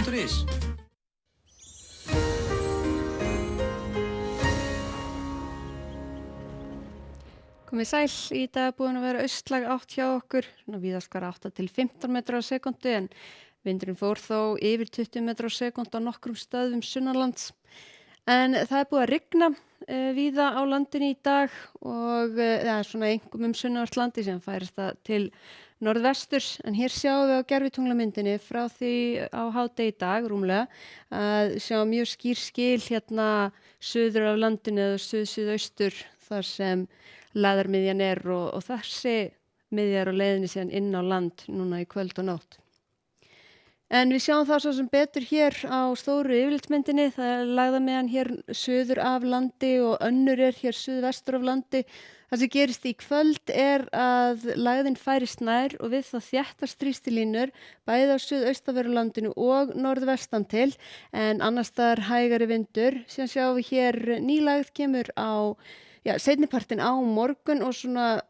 Vísindavefurinn.is. Komið sæl, í dag búin að vera austlæg átt hjá okkur, víðast hvar 8 til 15 metrar á sekúndu en vindurinn fór þó yfir 20 metrar á sekúndu á nokkrum stöðum sunnanlands. En það er búið að rigna víða á landinu í dag og svona einkum sunnanvert landi sem færist það til norðvesturs. En hér sjáum við á gervitunglamyndinni frá því á hádegi í dag rúmlega að sjá mjög skýr skil hérna suður af landinu eða suðaustur þar sem læðarmiðjan er og þessi miðja er á leiðinni síðan inn á land núna í kvöld og nótt. En við sjáum það svo sem betur hér á stóru yfirlitsmyndinni. Það er lægðarmiðjan hér suður af landi og önnur er hér suðvestur af landi. Það sem gerist í kvöld er að lægðin færist nær og við það þéttast þrýstilínur bæði á suðaustanverðu landinu og norðvestan til en annars staðar hægari vindur. Síðan sjáum við hér nýlægð kemur á seinnipartinn á morgun og svona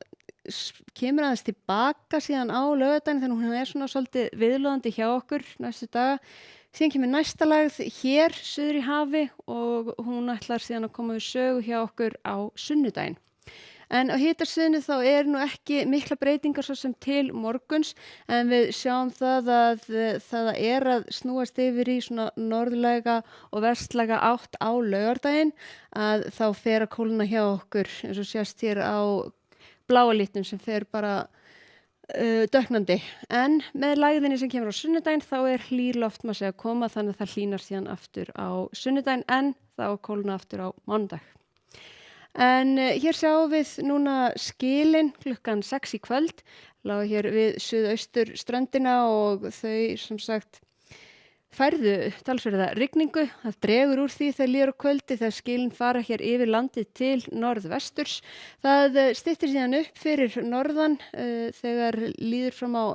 kemur aðeins tilbaka síðan á laugardaginn þannig hún er svona svolítið viðloðandi hjá okkur næstu daga. Síðan kemur næsta lægð hér suður í hafi og hún ætlar síðan að koma við sögu hjá okkur á sunnudaginn. En á hitarsviðinu þá nú ekki mikla breytingar svo sem til morguns en við sjáum það að það er að snúast yfir í svona norðlæga og vestlæga átt á laugardaginn að þá fer að kólna hjá okkur eins og sést hér á bláa litnum sem fer bara dökknandi. En með lægðinni sem kemur á sunnudaginn þá hlýr loftmassi að koma þannig að það hlýnar síðan aftur á sunnudaginn en þá kólna aftur á mánudag. En hér sjáum við núna skilin klukkan 6 í kvöld, lágu hér við suðaustur ströndina og þau sem sagt færðu talsverða rigningu. Það dregur úr því þegar líður á kvöldi þegar skilin fara hér yfir landið til norðvesturs. Það styttir síðan upp fyrir norðan þegar líður fram á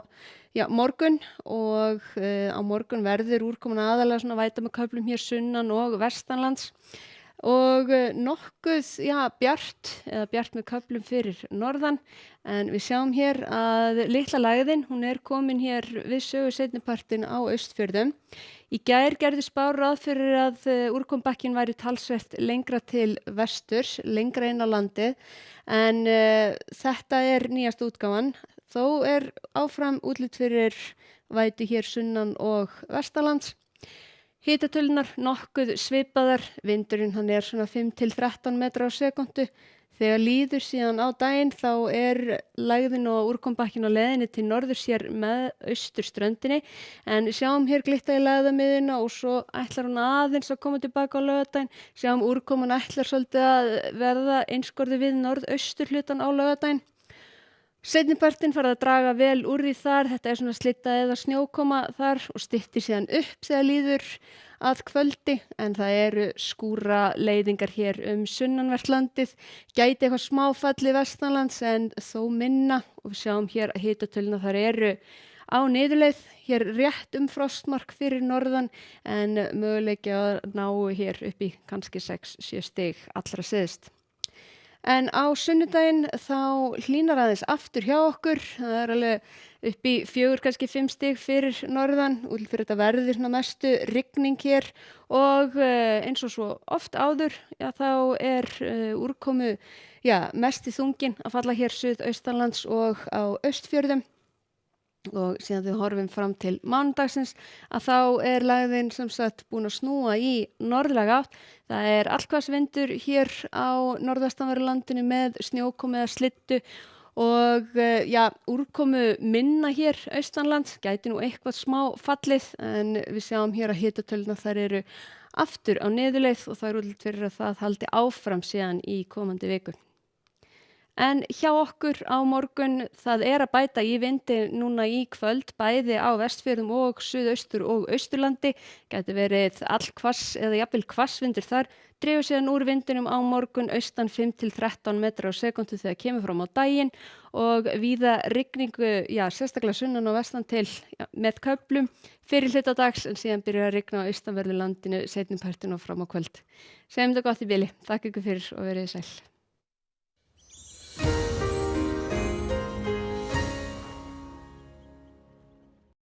morgun og á morgun verður úrkoman aðalega svona væta með köflum hér sunnan og vestanlands. Og nokkuð bjart með köflum fyrir norðan en við sjáum hér að litla lægðin, hún er komin hér við sögu seinnipartinn á Austfjörðum. Í gær gerðu spár ráð fyrir að úrkomubakkin væri talsvert lengra til vesturs, lengra inn á landið en þetta er nýjasta útgáfan. Þó er áfram útlit fyrir vætu hér sunnan og vestanlands. Hitatölunar nokkuð svipaðar, vindurinn hann er svona 5 til 13 metrar á sekúndu. Þegar líður síðan á daginn þá er lægðin og úrkomubakkin á leiðinni til norðurs hér með austurströndinni en sjáum hér glitta í lægðamiðjuna og svo ætlar hún aðeins að koma tilbaka á laugardaginn. Sjáum úrkoman ætlar svolítið að verða einskorði við norðausturhlutan á laugardaginn. Seinnipartinn farið að draga vel úr því þar, þetta er svona slitta eða snjókoma þar og styttir síðan upp þegar líður að kvöldi en það eru skúra leiðingar hér sunnanvert landið, gæti eitthvað smáfalli vestanlands en þó minna og við sjáum hér að hitatöluna þar eru á niðurleið, hér rétt frostmark fyrir norðan en möguleiki að ná hér upp í kannski 6-7 stig allra syðst. En á sunnudaginn þá hlýnar aðeins aftur hjá okkur, það er alveg upp í 4, kannski 5 stig fyrir norðan, útlit fyrir þetta verður mestu rigning hér og eins og svo oft áður, þá er úrkomu mesti þunginn að falla hér suðaustanlands og á Austfjörðum. Og síðan við horfum fram til mánudagsins að þá er lægðin sem sagt búin að snúa í norðlæga átt. Það er allhvassvindur hér á norðvestanverðu landinu með snjókomu eða slyddu og úrkomu minna hér austanlands, gæti nú eitthvað smá fallið en við sjáum hér að hitatölurnar þær eru aftur á niðurleið og það er útlit fyrir að það haldi áfram síðan í komandi viku. En hjá okkur á morgun það er að bæta í vindi núna í kvöld bæði á Vestfjörðum og suðaustur og austurlandi. Gæti verið allhvass eða jafnvel hvassvindur þar. Dregur síðan úr vindinum á morgun austan 5 til 13 metrar á sekúndu þegar kemur fram á daginn og víða rigningu, sérstaklega sunnan og vestan til með köflum fyrir hluta dags en síðan byrjar að rigna á austanverðu landinu seinnipartinn og fram á kvöld. Segjum þetta gott í bili. Takk ykkur fyrir og verið sæl.